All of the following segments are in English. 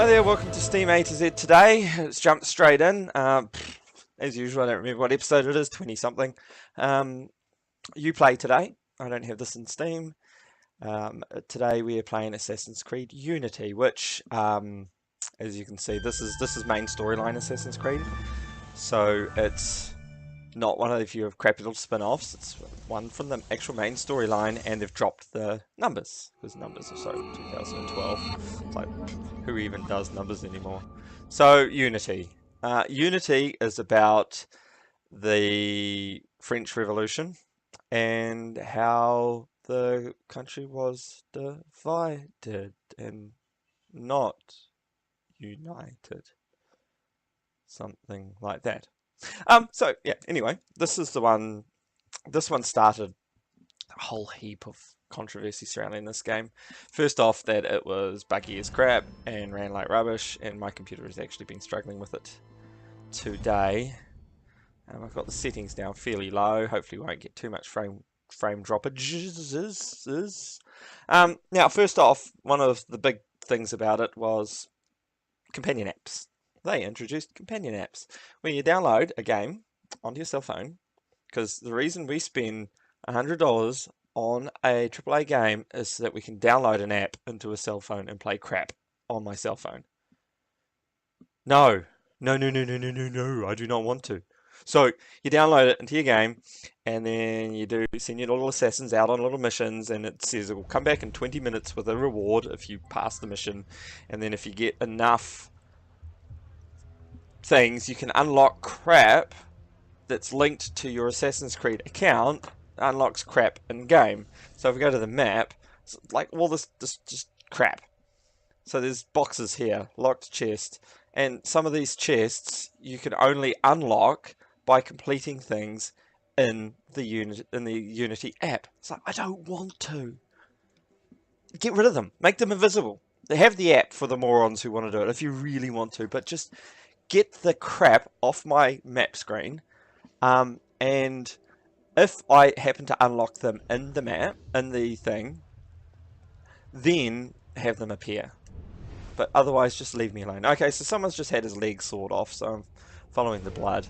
Hi there, welcome to Steam A to Z today. Let's jump straight in. As usual, I don't remember what episode it is, 20 something. You play today. I don't have this in Steam. Today we are playing Assassin's Creed Unity, which, as you can see, this is main storyline Assassin's Creed. So it's not one of your crappy little spin-offs. It's one from the actual main storyline, and they've dropped the numbers because numbers are so 2012. It's like, who even does numbers anymore? So Unity. Unity is about the French Revolution and how the country was divided and not united. Something like that. So yeah, anyway, this is the one. This one started a whole heap of controversy surrounding this game. First off, that it was buggy as crap and ran like rubbish, and my computer has actually been struggling with it today. I've got the settings down fairly low. Hopefully, won't get too much frame droppages. Now, first off, one of the big things about it was companion apps. They introduced companion apps where you download a game onto your cell phone, because the reason we spend $100 on a AAA game is so that we can download an app into a cell phone and play crap on my cell phone. No, I do not want to. So you download it into your game, and then you send your little assassins out on little missions, and it says it will come back in 20 minutes with a reward if you pass the mission, and then if you get enough things, you can unlock crap that's linked to your Assassin's Creed account. Unlocks crap in game. So if we go to the map, it's like all this just crap. So there's boxes here, locked chest, and some of these chests you can only unlock by completing things in the Unity app. It's like, I don't want to. Get rid of them. Make them invisible. They have the app for the morons who want to do it if you really want to, but just get the crap off my map screen. And if I happen to unlock them in the map, in the thing, then have them appear. But otherwise, just leave me alone. Okay, so someone's just had his leg sawed off, so I'm following the blood,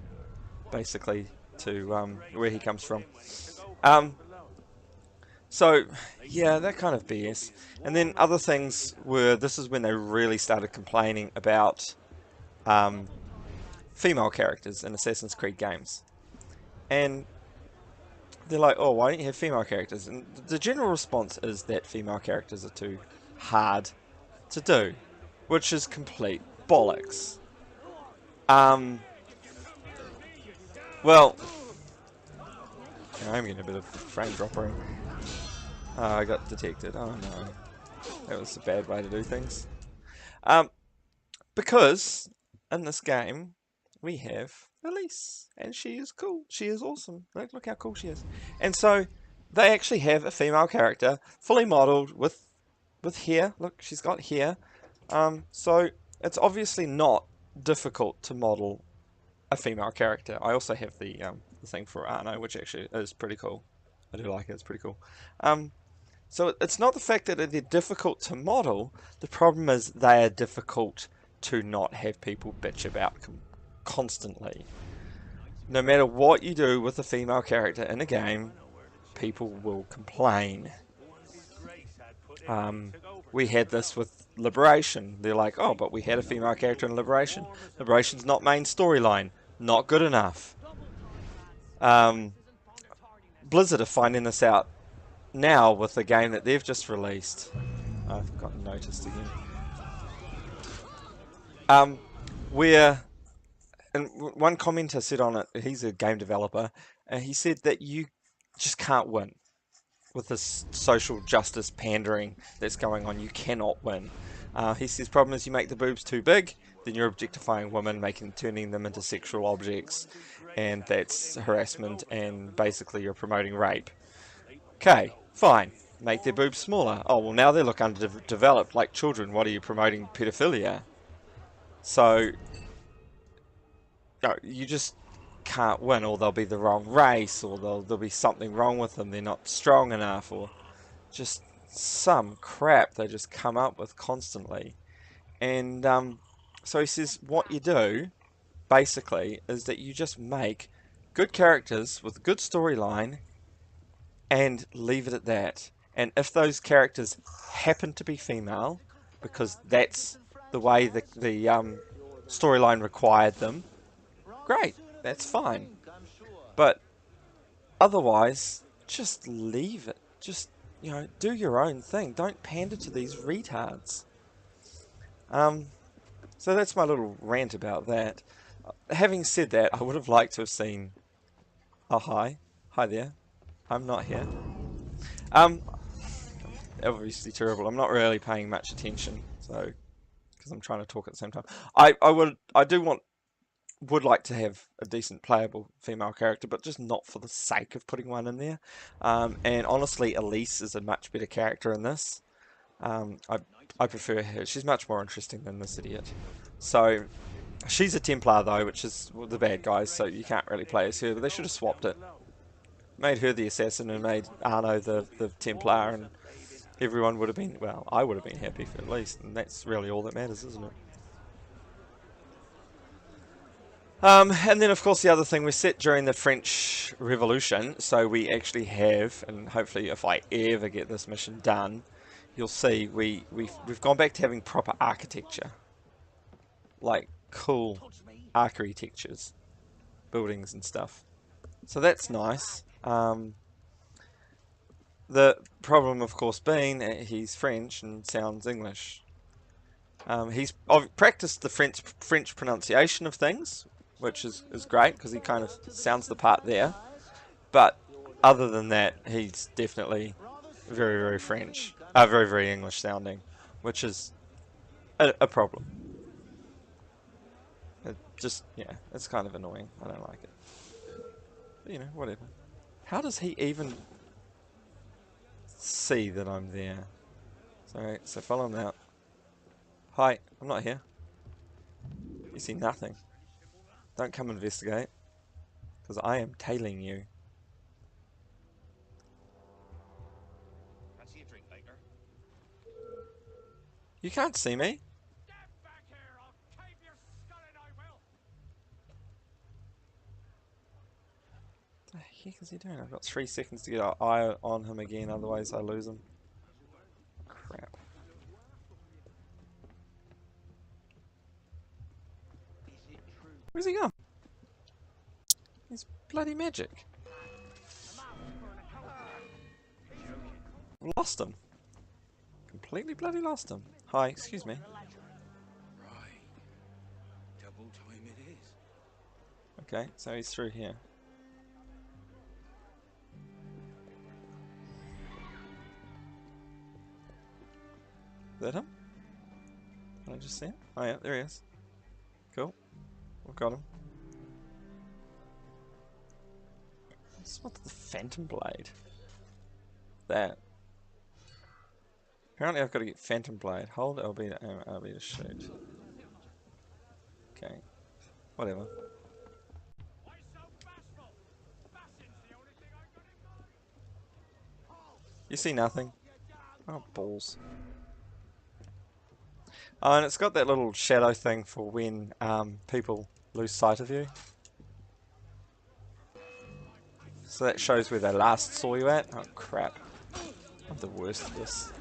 basically, to where he comes from. So, yeah, that kind of BS. And then other things were, this is when they really started complaining about female characters in Assassin's Creed games. And they're like, oh, why don't you have female characters? And the general response is that female characters are too hard to do, which is complete bollocks. Well, I'm getting a bit of frame dropping. Oh, I got detected. Oh no, that was a bad way to do things. Because in this game we have Elise, and she is cool. She is awesome. Look how cool she is. And so they actually have a female character, fully modelled with hair. Look, she's got hair. So it's obviously not difficult to model a female character. I also have the thing for Arno, which actually is pretty cool. I do like it. It's pretty cool. So it's not the fact that they're difficult to model. The problem is they are difficult to not have people bitch about constantly. No matter what you do with a female character in a game, people will complain. We had this with Liberation. They're like, oh, but we had a female character in Liberation. Liberation's not main storyline. Not good enough. Blizzard are finding this out now with the game that they've just released. I've gotten noticed again. Where, and one commenter said on it, he's a game developer, and he said that you just can't win with this social justice pandering that's going on. You cannot win. He says problem is you make the boobs too big, then you're objectifying women, turning them into sexual objects, and that's harassment, and basically you're promoting rape. Okay, fine. Make their boobs smaller. Oh, well now they look underdeveloped like children. What are you promoting? Pedophilia. So, no, you just can't win, or they'll be the wrong race, or there'll be something wrong with them, they're not strong enough, or just some crap they just come up with constantly. And so he says what you do basically is that you just make good characters with a good storyline and leave it at that. And if those characters happen to be female, because that's the way the storyline required them, great, that's fine. But otherwise, just leave it. Just, do your own thing. Don't pander to these retards. So that's my little rant about that. Having said that, I would have liked to have seen... Oh, hi. Hi there. I'm not here. Obviously terrible. I'm not really paying much attention, so... because I'm trying to talk at the same time. Would like to have a decent playable female character, but just not for the sake of putting one in there. And honestly, Elise is a much better character in this. I prefer her. She's much more interesting than this idiot. So, she's a Templar though, which is the bad guys, so you can't really play as her, but they should have swapped it. Made her the assassin and made Arno the Templar, and everyone would have been, well, I would have been happy for at least, and that's really all that matters, isn't it? And then, of course, the other thing, we're set during the French Revolution, so we actually have, and hopefully if I ever get this mission done, you'll see we've gone back to having proper architecture. Like, cool architectures, buildings and stuff. So that's nice. The problem, of course, being that he's French and sounds English. I've practiced the French pronunciation of things, which is great because he kind of sounds the part there. But other than that, he's definitely very, very French, very, very English sounding, which is a problem. Yeah, it's kind of annoying. I don't like it. But, whatever. How does he even see that I'm there? Sorry, so follow him out. Hi, I'm not here. You see nothing. Don't come investigate, because I am tailing you. You can't see me. What the heck is he doing? I've got 3 seconds to get an eye on him again, otherwise I lose him. Crap. Where's he gone? He's bloody magic. Lost him. Completely bloody lost him. Hi, excuse me. Right. Double time it is. Okay, so he's through here. Is that him? Did I just see him? Oh yeah, there he is. Cool. We've got him. What's the Phantom Blade? That. Apparently I've got to get Phantom Blade. Hold LB to aim, LB to shoot. Okay. Whatever. You see nothing? Oh, balls. Oh, and it's got that little shadow thing for when people lose sight of you. So that shows where they last saw you at. Oh, crap. I'm the worst at this.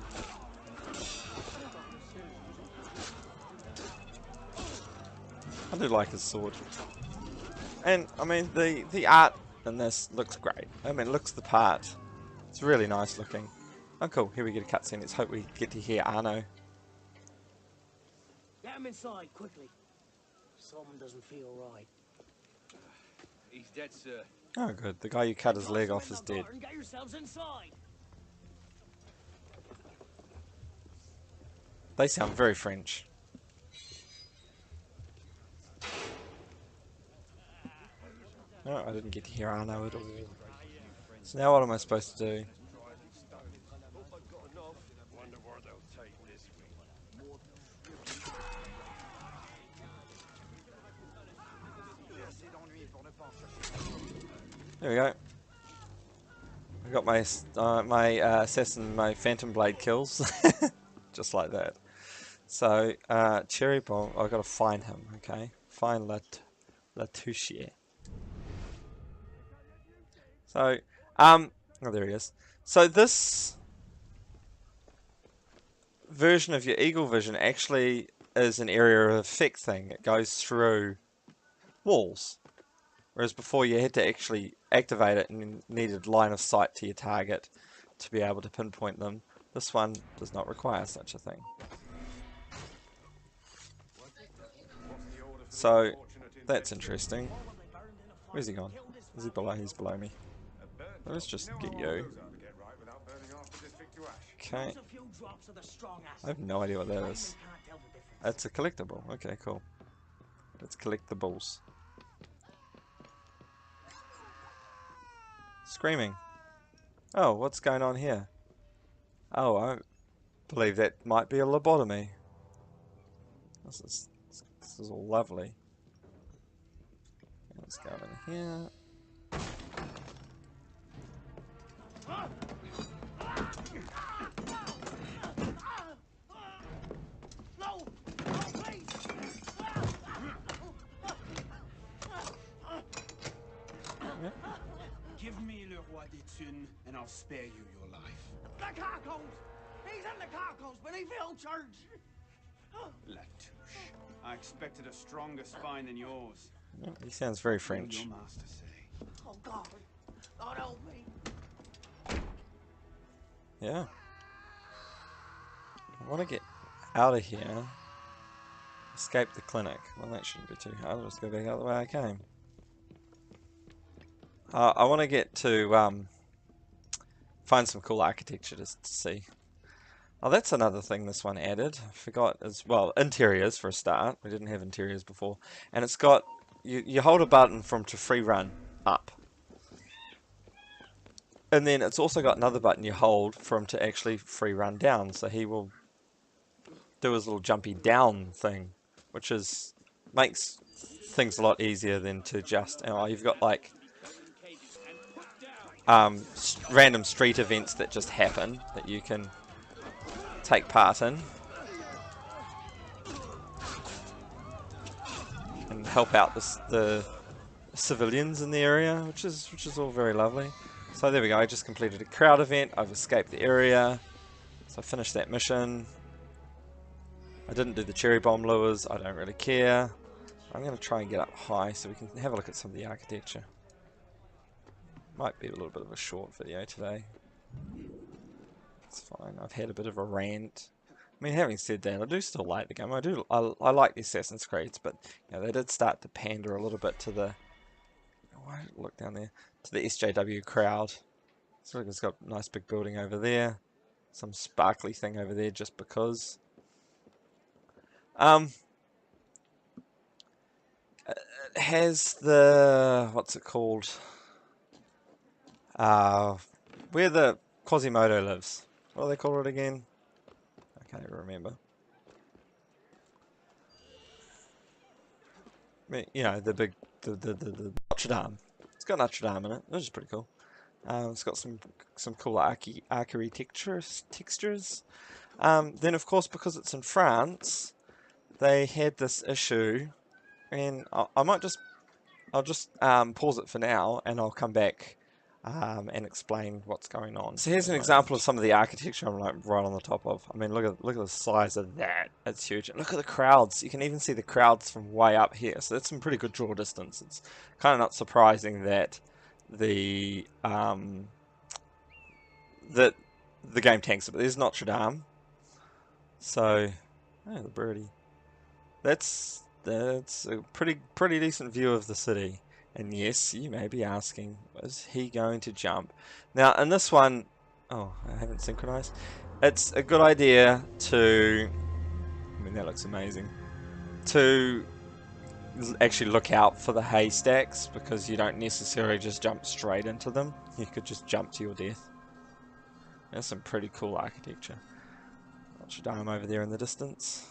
I do like his sword. And, I mean, the art in this looks great. I mean, it looks the part. It's really nice looking. Oh, cool. Here we get a cutscene. Let's hope we get to hear Arno. Get him inside, quickly. Someone doesn't feel right. He's dead, sir. Oh, good. The guy you cut his leg off is dead. Get yourselves inside. They sound very French. Oh, I didn't get to hear Arno at all. So now what am I supposed to do? There we go. I got my assassin, my Phantom Blade kills, just like that. So, Cherry Bomb, I've got to find him, okay? Find Latouchier. So, oh, there he is. So this version of your Eagle Vision actually is an area of effect thing. It goes through walls. Whereas before you had to actually activate it and you needed line of sight to your target to be able to pinpoint them. This one does not require such a thing. So, that's interesting. Where's he gone? Is he below? He's below me. Let's just get you. Okay. I have no idea what that is. It's a collectible. Okay, cool. Let's collect the balls. Screaming. Oh, what's going on here? Oh, I believe that might be a lobotomy. This is all lovely. Let's go in here. Give me le roi des thunes, and I'll spare you your life. The carcos! He's in the carcos, but he fell church! Latouche, I expected a stronger spine than yours. He sounds very What French. did your master say? Oh God! God help me! Yeah. I want to get out of here. Escape the clinic. Well, that shouldn't be too hard. I'll just go back out the way I came. I want to get to find some cool architecture just to see. Oh, that's another thing this one added. I forgot as well. Interiors for a start. We didn't have interiors before, and it's got you hold a button from to free run up, and then it's also got another button you hold from to actually free run down. So he will do his little jumpy down thing, which is makes things a lot easier than to just. Oh, you've got like random street events that just happen that you can take part in and help out the civilians in the area, which is all very lovely. So there we go. I just completed a crowd event. I've escaped the area, so I finished that mission. I didn't do the cherry bomb lures. I don't really care. I'm going to try and get up high so we can have a look at some of the architecture. Might be a little bit of a short video today. It's fine. I've had a bit of a rant. I mean, having said that, I do still like the game. I like the Assassin's Creeds, but you know, they did start to pander a little bit to the. Why did it look down there? To the SJW crowd. So it's got a nice big building over there, some sparkly thing over there, just because. It has the what's it called? Where the Quasimodo lives. What do they call it again? I can't even remember. I mean, you know, the Notre Dame. It's got Notre Dame in it, which is pretty cool. It's got some cool architectures. Then, of course, because it's in France, they had this issue, and I'll just pause it for now, and I'll come back and explain what's going on. So here's an example of some of the architecture I'm like right on the top of. I mean, look at the size of that. It's huge. And look at the crowds. You can even see the crowds from way up here. So that's some pretty good draw distance. It's kind of not surprising that the game tanks it. But there's Notre Dame. So, oh, the birdie. That's a pretty decent view of the city. And yes, you may be asking, is he going to jump? Now, in this one, oh, I haven't synchronized. It's a good idea to, I mean, that looks amazing, to actually look out for the haystacks, because you don't necessarily just jump straight into them. You could just jump to your death. There's some pretty cool architecture. Notre Dame over there in the distance.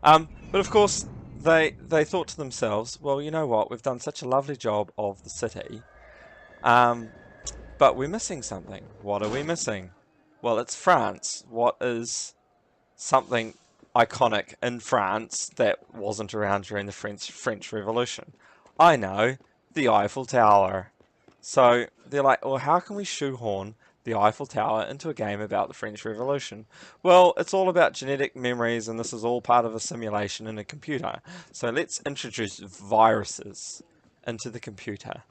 But of course, they thought to themselves, well, you know what, we've done such a lovely job of the city, but we're missing something. What are we missing? Well, it's France. What is something iconic in France that wasn't around during the French Revolution. I know, the Eiffel Tower. So they're like, well, how can we shoehorn the Eiffel Tower into a game about the French Revolution? Well, it's all about genetic memories, and this is all part of a simulation in a computer. So let's introduce viruses into the computer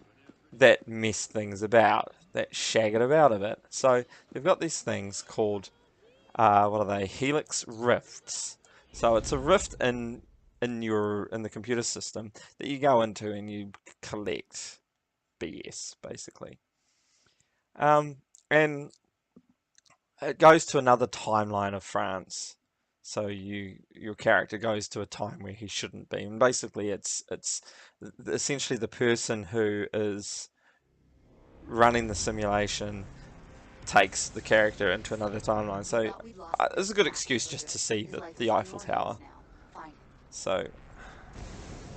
that mess things about, that shag it about a bit. So they've got these things called, what are they? Helix rifts. So it's a rift in the computer system that you go into and you collect BS basically. And it goes to another timeline of France. So your character goes to a time where he shouldn't be, and basically it's essentially the person who is running the simulation takes the character into another timeline. So this is a good excuse just to see the Eiffel Tower. So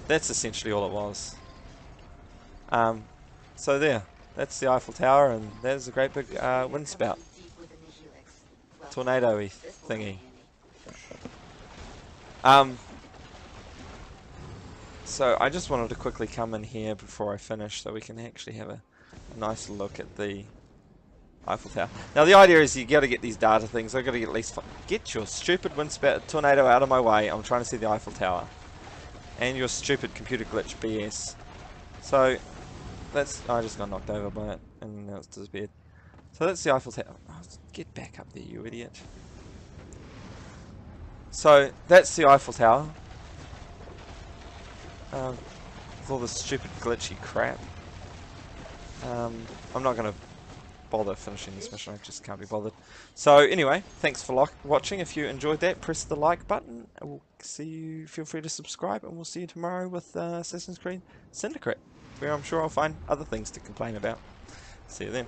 that's essentially all it was. So that's the Eiffel Tower, and there's a great big wind spout, tornado-y thingy. So I just wanted to quickly come in here before I finish so we can actually have a nice look at the Eiffel Tower. Now the idea is you got to get these data things. I've got to get at least get your stupid windspout tornado out of my way. I'm trying to see the Eiffel Tower, and your stupid computer glitch BS. So that's I just got knocked over by it, and now it's disappeared. So that's the Eiffel Tower. Oh, get back up there, you idiot. So that's the Eiffel Tower. With all this stupid glitchy crap. I'm not going to bother finishing this mission, I just can't be bothered. So anyway, thanks for watching. If you enjoyed that, press the like button. We'll see you, feel free to subscribe, and we'll see you tomorrow with Assassin's Creed Syndicate, where I'm sure I'll find other things to complain about. See you then.